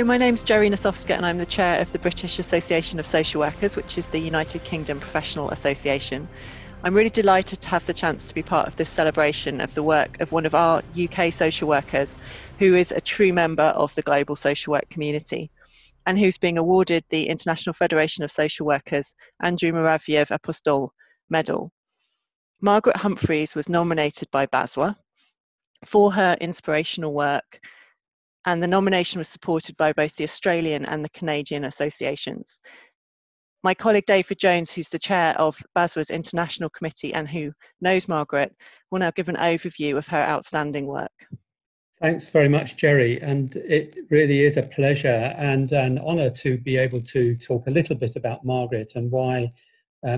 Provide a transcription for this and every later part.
Hello, my name's Jerry Nosowska and I'm the chair of the British Association of Social Workers, which is the United Kingdom Professional Association. I'm really delighted to have the chance to be part of this celebration of the work of one of our UK social workers who is a true member of the global social work community and who's being awarded the International Federation of Social Workers Andrew Mouravieff Apostol Medal. Margaret Humphreys was nominated by BASWA for her inspirational work, and the nomination was supported by both the Australian and the Canadian associations. My colleague David Jones, who's the chair of BASWA's International Committee and who knows Margaret, will now give an overview of her outstanding work. Thanks very much, Jerry, and it really is a pleasure and an honour to be able to talk a little bit about Margaret and why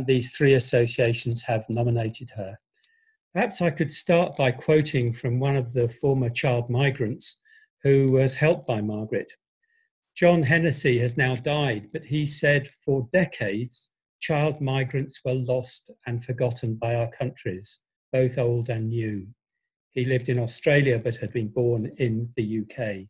these three associations have nominated her. Perhaps I could start by quoting from one of the former child migrants who was helped by Margaret. John Hennessy has now died, but he said, for decades, child migrants were lost and forgotten by our countries, both old and new. He lived in Australia, but had been born in the UK.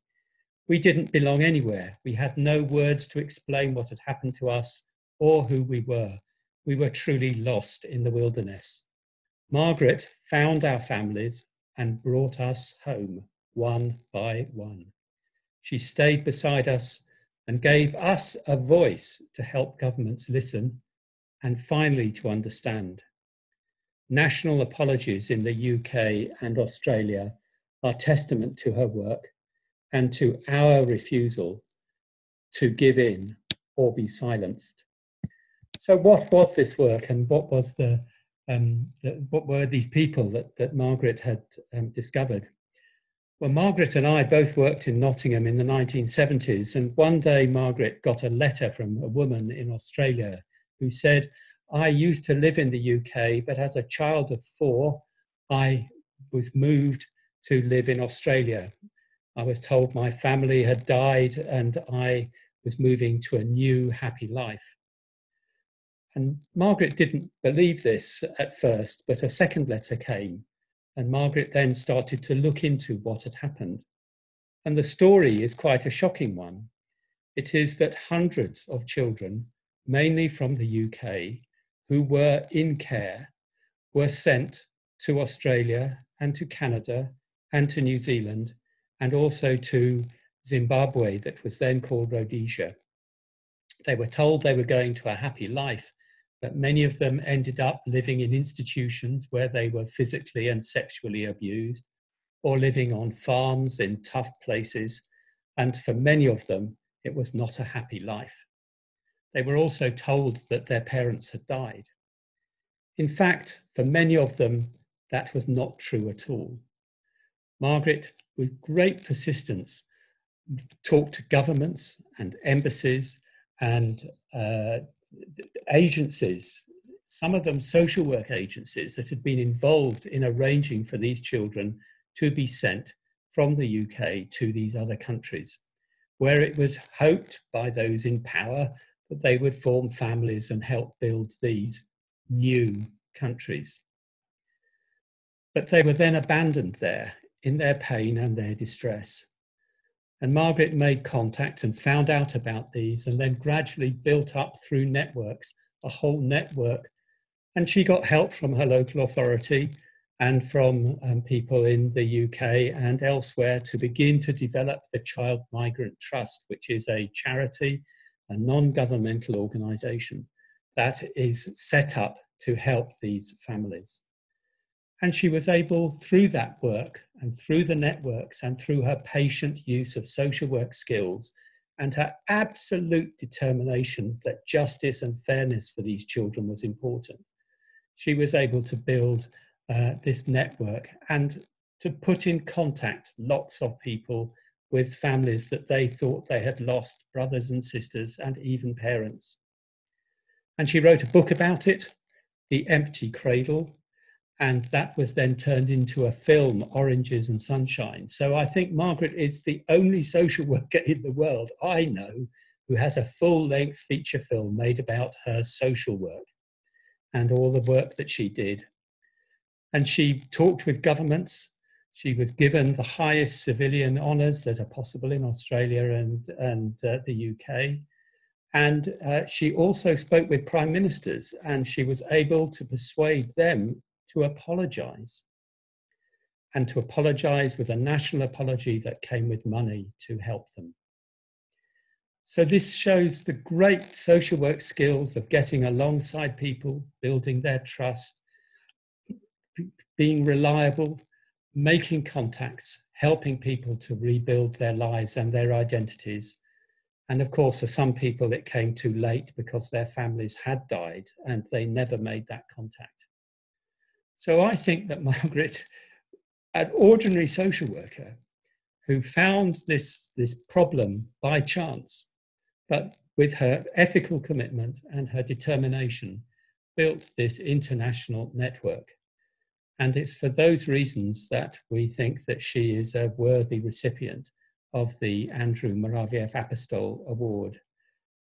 We didn't belong anywhere. We had no words to explain what had happened to us or who we were. We were truly lost in the wilderness. Margaret found our families and brought us home, one by one. She stayed beside us and gave us a voice to help governments listen and finally to understand. National apologies in the UK and Australia are testament to her work and to our refusal to give in or be silenced. So what was this work and what was what were these people that Margaret had discovered? Well, Margaret and I both worked in Nottingham in the 1970s, and one day Margaret got a letter from a woman in Australia who said, I used to live in the UK, but as a child of 4, I was moved to live in Australia. I was told my family had died and I was moving to a new, happy life. And Margaret didn't believe this at first, but a second letter came. And Margaret then started to look into what had happened. And the story is quite a shocking one. It is that hundreds of children, mainly from the UK, who were in care, were sent to Australia and to Canada and to New Zealand, and also to Zimbabwe, that was then called Rhodesia. They were told they were going to a happy life, but many of them ended up living in institutions where they were physically and sexually abused, or living on farms in tough places, and for many of them, it was not a happy life. They were also told that their parents had died. In fact, for many of them, that was not true at all. Margaret, with great persistence, talked to governments and embassies and agencies, some of them social work agencies that had been involved in arranging for these children to be sent from the UK to these other countries, where it was hoped by those in power that they would form families and help build these new countries. But they were then abandoned there in their pain and their distress. And Margaret made contact and found out about these and then gradually built up through networks, a whole network. And she got help from her local authority and from people in the UK and elsewhere to begin to develop the Child Migrant Trust, which is a charity, a non-governmental organisation that is set up to help these families. And she was able, through that work and through the networks and through her patient use of social work skills and her absolute determination that justice and fairness for these children was important, she was able to build this network and to put in contact lots of people with families that they thought they had lost, brothers and sisters and even parents. And she wrote a book about it, The Empty Cradle, and that was then turned into a film, Oranges and Sunshine. So I think Margaret is the only social worker in the world I know who has a full-length feature film made about her social work and all the work that she did. And she talked with governments, She was given the highest civilian honours that are possible in Australia and the UK. And she also spoke with prime ministers, and she was able to persuade them to apologise, and to apologise with a national apology that came with money to help them. So this shows the great social work skills of getting alongside people, building their trust, being reliable, making contacts, helping people to rebuild their lives and their identities. And of course, for some people, it came too late because their families had died and they never made that contact. So I think that Margaret, an ordinary social worker who found this problem by chance, but with her ethical commitment and her determination, built this international network. And it's for those reasons that we think that she is a worthy recipient of the Andrew Mouravieff Apostol Award.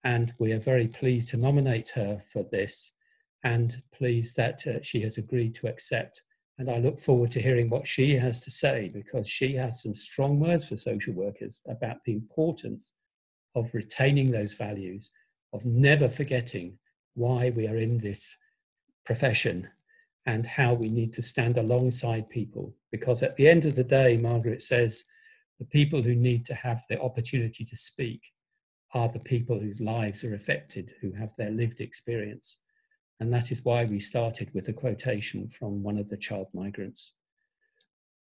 And we are very pleased to nominate her for this, and pleased that she has agreed to accept. And I look forward to hearing what she has to say, because she has some strong words for social workers about the importance of retaining those values, of never forgetting why we are in this profession and how we need to stand alongside people. Because at the end of the day, Margaret says, the people who need to have the opportunity to speak are the people whose lives are affected, who have their lived experience. And that is why we started with a quotation from one of the child migrants.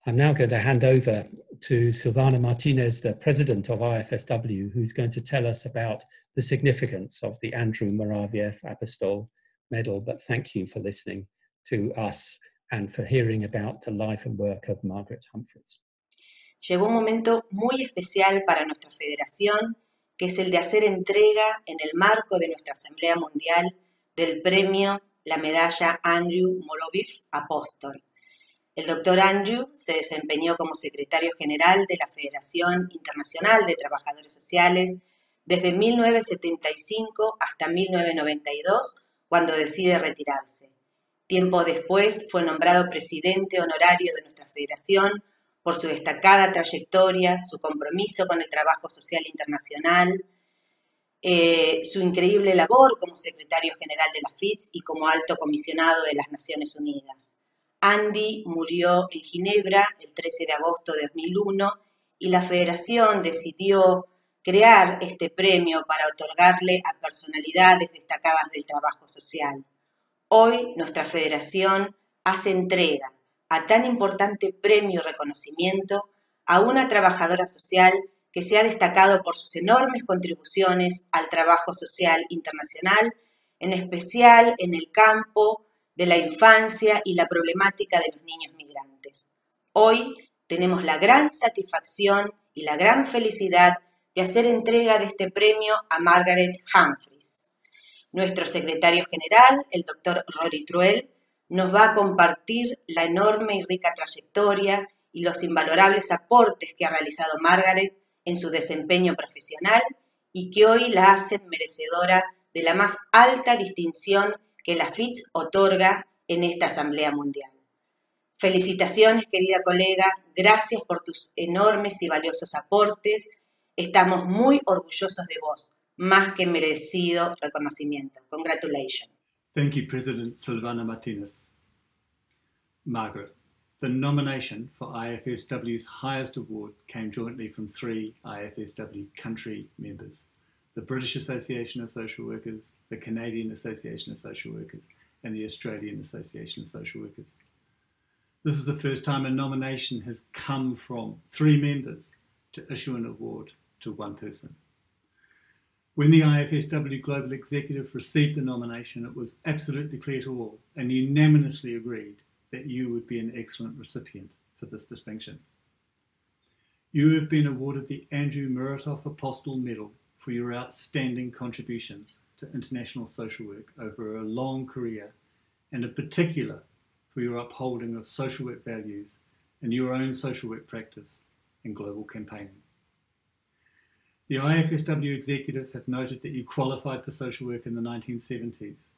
I'm now going to hand over to Silvana Martinez, the president of IFSW, who's going to tell us about the significance of the Andrew Mouravieff Apostol Medal. But thank you for listening to us and for hearing about the life and work of Margaret Humphreys. Llegó un momento muy especial para nuestra federación, que es el de hacer entrega en el marco de nuestra Asamblea Mundial del premio, la medalla Andrew Mouravieff Apostol. El doctor Andrew se desempeñó como secretario general de la Federación Internacional de Trabajadores Sociales desde 1975 hasta 1992, cuando decide retirarse. Tiempo después fue nombrado presidente honorario de nuestra federación por su destacada trayectoria, su compromiso con el trabajo social internacional, su increíble labor como secretario general de la FITS y como alto comisionado de las Naciones Unidas. Andy murió en Ginebra el 13 de agosto de 2001 y la federación decidió crear este premio para otorgarle a personalidades destacadas del trabajo social. Hoy nuestra federación hace entrega a tan importante premio y reconocimiento a una trabajadora social que se ha destacado por sus enormes contribuciones al trabajo social internacional, en especial en el campo de la infancia y la problemática de los niños migrantes. Hoy tenemos la gran satisfacción y la gran felicidad de hacer entrega de este premio a Margaret Humphreys. Nuestro secretario general, el doctor Rory Truell, nos va a compartir la enorme y rica trayectoria y los invalorables aportes que ha realizado Margaret en su desempeño profesional y que hoy la hacen merecedora de la más alta distinción que la FITS otorga en esta Asamblea Mundial. Felicitaciones, querida colega, gracias por tus enormes y valiosos aportes. Estamos muy orgullosos de vos. Más que merecido reconocimiento. Congratulations. Thank you, President Silvana Martinez. Margaret, the nomination for IFSW's highest award came jointly from 3 IFSW country members, the British Association of Social Workers, the Canadian Association of Social Workers, and the Australian Association of Social Workers. This is the first time a nomination has come from 3 members to issue an award to one person. When the IFSW Global Executive received the nomination, it was absolutely clear to all and unanimously agreed that you would be an excellent recipient for this distinction. You have been awarded the Andrew Mouravieff Apostol Medal for your outstanding contributions to international social work over a long career, and in particular for your upholding of social work values and your own social work practice and global campaigning. The IFSW executive have noted that you qualified for social work in the 1970s,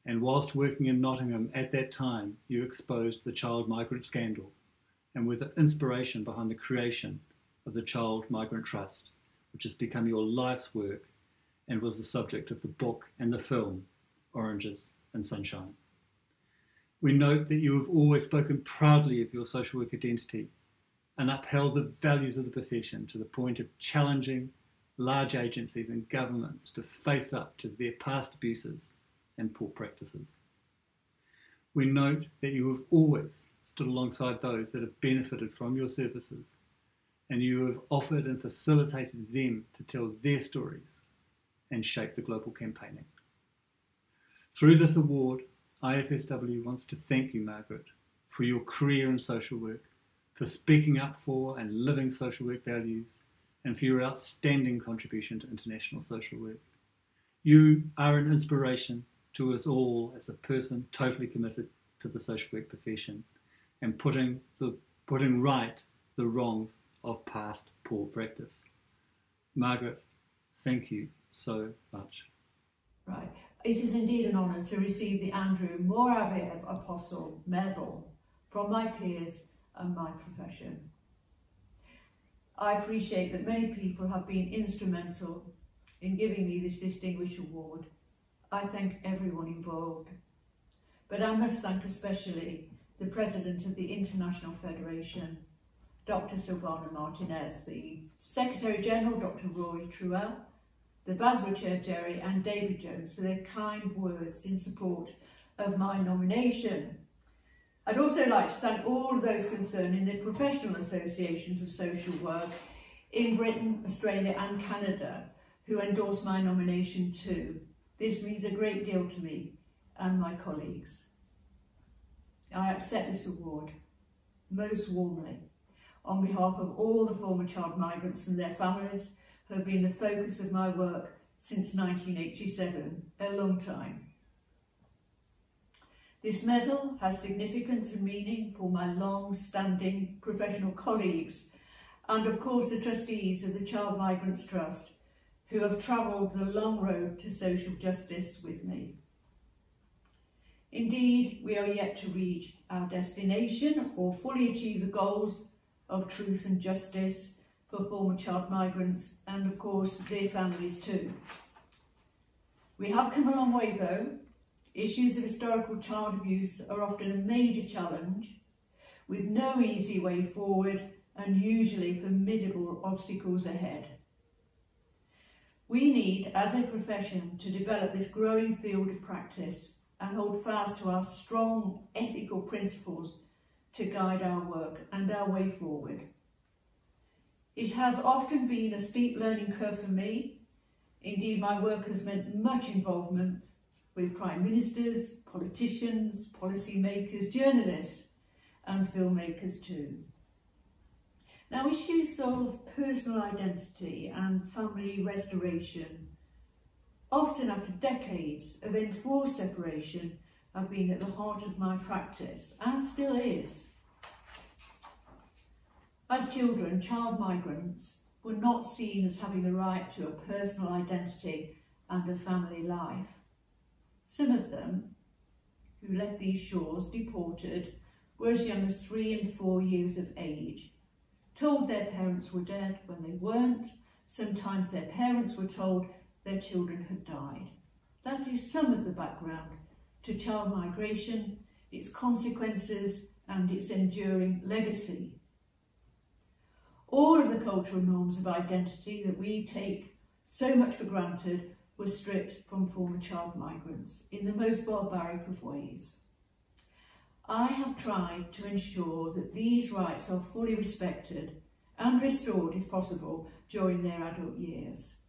and whilst working in Nottingham at that time, you exposed the child migrant scandal, and were the inspiration behind the creation of the Child Migrant Trust, which has become your life's work and was the subject of the book and the film, Oranges and Sunshine. We note that you have always spoken proudly of your social work identity and upheld the values of the profession to the point of challenging large agencies and governments to face up to their past abuses and poor practices. We note that you have always stood alongside those that have benefited from your services, and you have offered and facilitated them to tell their stories and shape the global campaigning. Through this award, IFSW wants to thank you, Margaret, for your career in social work, for speaking up for and living social work values, and for your outstanding contribution to international social work. You are an inspiration to us all as a person totally committed to the social work profession and putting right the wrongs of past poor practice. Margaret, thank you so much. Right. It is indeed an honour to receive the Andrew Mouravieff Apostol Medal from my peers and my profession. I appreciate that many people have been instrumental in giving me this distinguished award. I thank everyone involved, but I must thank especially the President of the International Federation, Dr. Silvana Martinez, the Secretary General, Dr. Roy Truell, the BASWA Chair, Jerry, and David Jones for their kind words in support of my nomination. I'd also like to thank all of those concerned in the professional associations of social work in Britain, Australia and Canada who endorsed my nomination too. This means a great deal to me and my colleagues. I accept this award most warmly on behalf of all the former child migrants and their families who have been the focus of my work since 1987, a long time. This medal has significance and meaning for my long-standing professional colleagues and of course the trustees of the Child Migrants Trust who have travelled the long road to social justice with me. Indeed, we are yet to reach our destination or fully achieve the goals of truth and justice for former child migrants and of course their families too. We have come a long way though. Issues of historical child abuse are often a major challenge with no easy way forward and usually formidable obstacles ahead. We need, as a profession, to develop this growing field of practice and hold fast to our strong ethical principles to guide our work and our way forward. It has often been a steep learning curve for me. Indeed, my work has meant much involvement with prime ministers, politicians, policy makers, journalists and filmmakers too. Now, issues of personal identity and family restoration, often after decades of enforced separation, have been at the heart of my practice and still is. As children, child migrants were not seen as having a right to a personal identity and a family life. Some of them who left these shores deported were as young as 3 and 4 years of age, told their parents were dead when they weren't. Sometimes their parents were told their children had died. That is some of the background to child migration, its consequences and its enduring legacy. All of the cultural norms of identity that we take so much for granted were stripped from former child migrants in the most barbaric of ways. I have tried to ensure that these rights are fully respected and restored if possible during their adult years.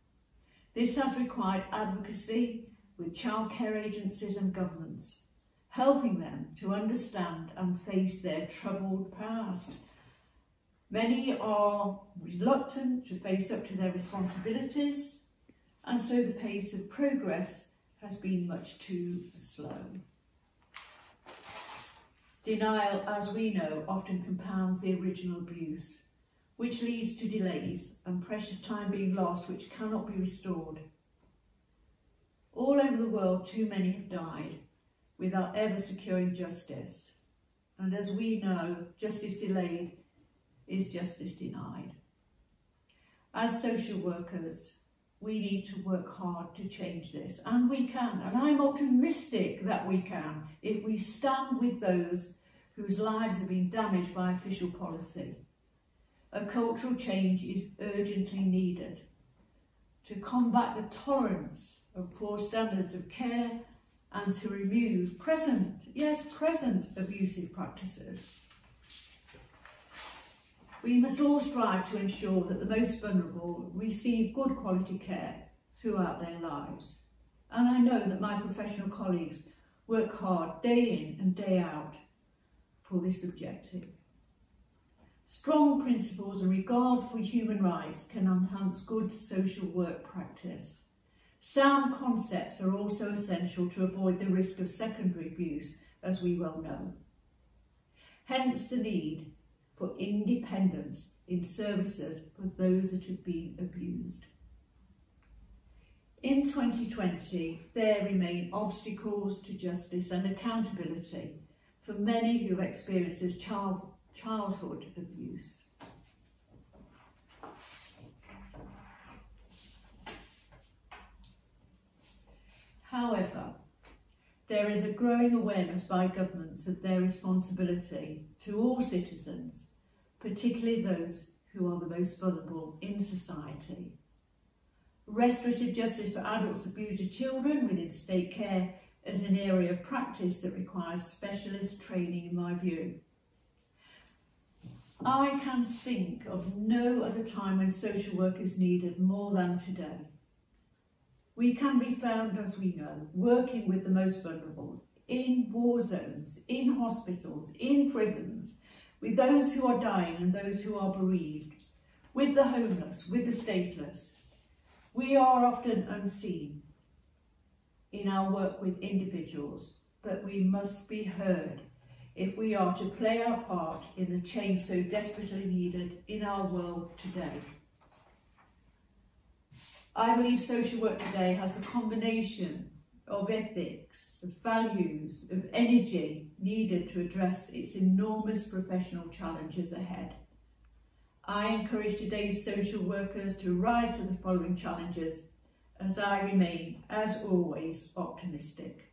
This has required advocacy with childcare agencies and governments, helping them to understand and face their troubled past. Many are reluctant to face up to their responsibilities, and so the pace of progress has been much too slow. Denial, as we know, often compounds the original abuse, which leads to delays and precious time being lost which cannot be restored. All over the world, too many have died without ever securing justice. And as we know, justice delayed is justice denied. As social workers, we need to work hard to change this, and we can. And I'm optimistic that we can if we stand with those whose lives have been damaged by official policy. A cultural change is urgently needed to combat the tolerance of poor standards of care and to remove present abusive practices. We must all strive to ensure that the most vulnerable receive good quality care throughout their lives. And I know that my professional colleagues work hard day in and day out for this objective. Strong principles and regard for human rights can enhance good social work practice. Sound concepts are also essential to avoid the risk of secondary abuse, as we well know. Hence the need for independence in services for those that have been abused. In 2020, there remain obstacles to justice and accountability for many who have experienced childhood abuse. However, there is a growing awareness by governments of their responsibility to all citizens, particularly those who are the most vulnerable in society. Restorative justice for adults abused of children within state care is an area of practice that requires specialist training, in my view. I can think of no other time when social work is needed more than today. We can be found, as we know, working with the most vulnerable, in war zones, in hospitals, in prisons, with those who are dying and those who are bereaved, with the homeless, with the stateless. We are often unseen in our work with individuals, but we must be heard if we are to play our part in the change so desperately needed in our world today. I believe social work today has a combination of ethics, of values, of energy needed to address its enormous professional challenges ahead. I encourage today's social workers to rise to the following challenges as I remain, as always, optimistic.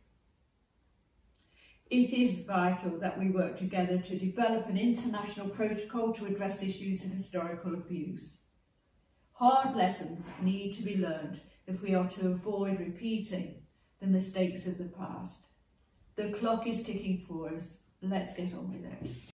It is vital that we work together to develop an international protocol to address issues of historical abuse. Hard lessons need to be learned if we are to avoid repeating the mistakes of the past. The clock is ticking for us. Let's get on with it.